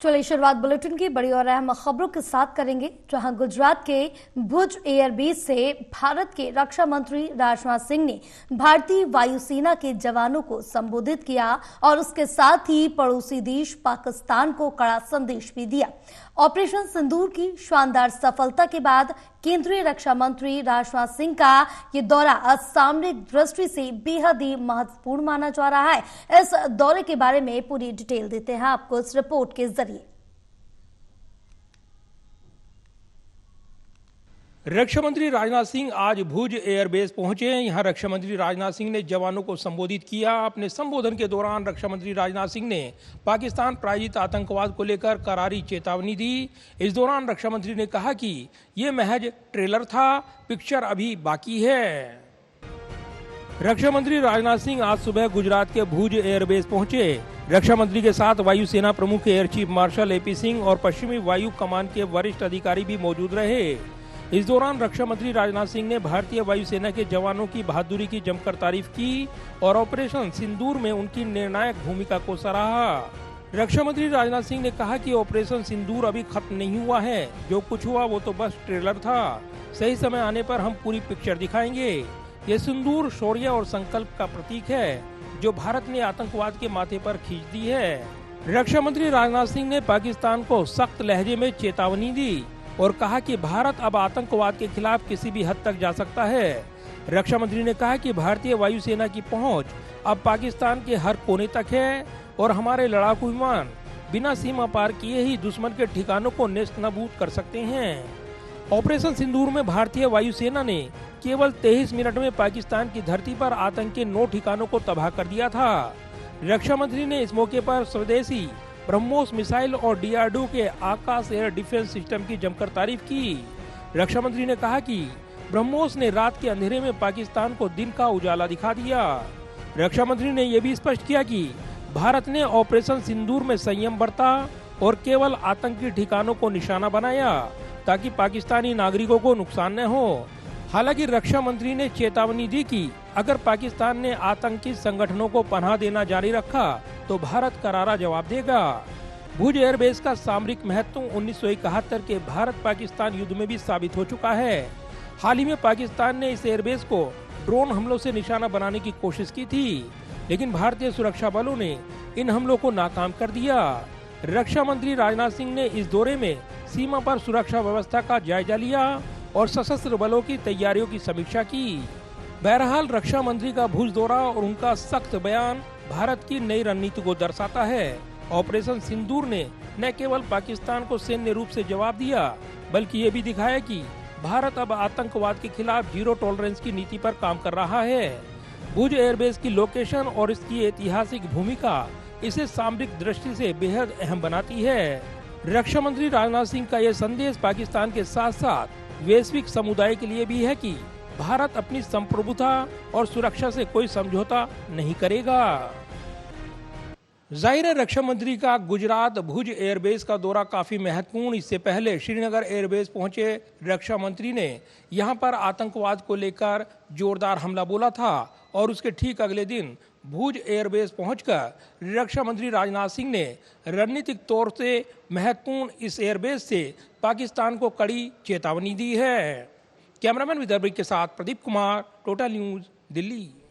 चलिए शुरुआत बुलेटिन की बड़ी और अहम खबरों के साथ करेंगे, जहां गुजरात के भुज एयरबेस से भारत के रक्षा मंत्री राजनाथ सिंह ने भारतीय वायुसेना के जवानों को संबोधित किया और उसके साथ ही पड़ोसी देश पाकिस्तान को कड़ा संदेश भी दिया। ऑपरेशन सिंदूर की शानदार सफलता के बाद केंद्रीय रक्षा मंत्री राजनाथ सिंह का ये दौरा असामरिक दृष्टि से बेहद ही महत्वपूर्ण माना जा रहा है। इस दौरे के बारे में पूरी डिटेल देते हैं आपको इस रिपोर्ट के जरिए। रक्षा मंत्री राजनाथ सिंह आज भुज एयरबेस पहुंचे। यहां रक्षा मंत्री राजनाथ सिंह ने जवानों को संबोधित किया। अपने संबोधन के दौरान रक्षा मंत्री राजनाथ सिंह ने पाकिस्तान प्रायोजित आतंकवाद को लेकर करारी चेतावनी दी। इस दौरान रक्षा मंत्री ने कहा कि ये महज ट्रेलर था, पिक्चर अभी बाकी है। रक्षा मंत्री राजनाथ सिंह आज सुबह गुजरात के भुज एयरबेस पहुंचे। रक्षा मंत्री के साथ वायुसेना प्रमुख air chief marshal AP Singh और पश्चिमी वायु कमान के वरिष्ठ अधिकारी भी मौजूद रहे। इस दौरान रक्षा मंत्री राजनाथ सिंह ने भारतीय वायुसेना के जवानों की बहादुरी की जमकर तारीफ की और ऑपरेशन सिंदूर में उनकी निर्णायक भूमिका को सराहा। रक्षा मंत्री राजनाथ सिंह ने कहा कि ऑपरेशन सिंदूर अभी खत्म नहीं हुआ है, जो कुछ हुआ वो तो बस ट्रेलर था। सही समय आने पर हम पूरी पिक्चर दिखाएंगे। ये सिंदूर शौर्य और संकल्प का प्रतीक है, जो भारत ने आतंकवाद के माथे पर खींच दी है। रक्षा मंत्री राजनाथ सिंह ने पाकिस्तान को सख्त लहजे में चेतावनी दी और कहा कि भारत अब आतंकवाद के खिलाफ किसी भी हद तक जा सकता है। रक्षा मंत्री ने कहा कि भारतीय वायुसेना की पहुंच अब पाकिस्तान के हर कोने तक है और हमारे लड़ाकू विमान बिना सीमा पार किए ही दुश्मन के ठिकानों को नेस्तनाबूद कर सकते हैं। ऑपरेशन सिंदूर में भारतीय वायुसेना ने केवल 23 मिनट में पाकिस्तान की धरती पर आतंक के 9 ठिकानों को तबाह कर दिया था। रक्षा मंत्री ने इस मौके पर स्वदेशी ब्रह्मोस मिसाइल और डीआरडीओ के आकाश एयर डिफेंस सिस्टम की जमकर तारीफ की। रक्षा मंत्री ने कहा कि ब्रह्मोस ने रात के अंधेरे में पाकिस्तान को दिन का उजाला दिखा दिया। रक्षा मंत्री ने यह भी स्पष्ट किया कि भारत ने ऑपरेशन सिंदूर में संयम बरता और केवल आतंकी ठिकानों को निशाना बनाया ताकि पाकिस्तानी नागरिकों को नुकसान न हो। हालांकि रक्षा मंत्री ने चेतावनी दी कि अगर पाकिस्तान ने आतंकी संगठनों को पनाह देना जारी रखा तो भारत करारा जवाब देगा। भुज एयरबेस का सामरिक महत्व 1971 के भारत पाकिस्तान युद्ध में भी साबित हो चुका है। हाल ही में पाकिस्तान ने इस एयरबेस को ड्रोन हमलों से निशाना बनाने की कोशिश की थी, लेकिन भारतीय सुरक्षा बलों ने इन हमलों को नाकाम कर दिया। रक्षा मंत्री राजनाथ सिंह ने इस दौरे में सीमा पर सुरक्षा व्यवस्था का जायजा लिया और सशस्त्र बलों की तैयारियों की समीक्षा की। बहरहाल रक्षा मंत्री का भुज दौरा और उनका सख्त बयान भारत की नई रणनीति को दर्शाता है। ऑपरेशन सिंदूर ने न केवल पाकिस्तान को सैन्य रूप से जवाब दिया, बल्कि ये भी दिखाया कि भारत अब आतंकवाद के खिलाफ जीरो टॉलरेंस की नीति पर काम कर रहा है। भुज एयरबेस की लोकेशन और इसकी ऐतिहासिक भूमिका इसे सामरिक दृष्टि से बेहद अहम बनाती है। रक्षा मंत्री राजनाथ सिंह का यह संदेश पाकिस्तान के साथ साथ वैश्विक समुदाय के लिए भी है कि भारत अपनी संप्रभुता और सुरक्षा से कोई समझौता नहीं करेगा। जाहिर है रक्षा मंत्री का गुजरात भुज एयरबेस का दौरा काफी महत्वपूर्ण। इससे पहले श्रीनगर एयरबेस पहुंचे रक्षा मंत्री ने यहां पर आतंकवाद को लेकर जोरदार हमला बोला था और उसके ठीक अगले दिन भुज एयरबेस पहुंचकर रक्षा मंत्री राजनाथ सिंह ने रणनीतिक तौर से महत्वपूर्ण इस एयरबेस से पाकिस्तान को कड़ी चेतावनी दी है। कैमरामैन विदर्भ के साथ प्रदीप कुमार, टोटल न्यूज, दिल्ली।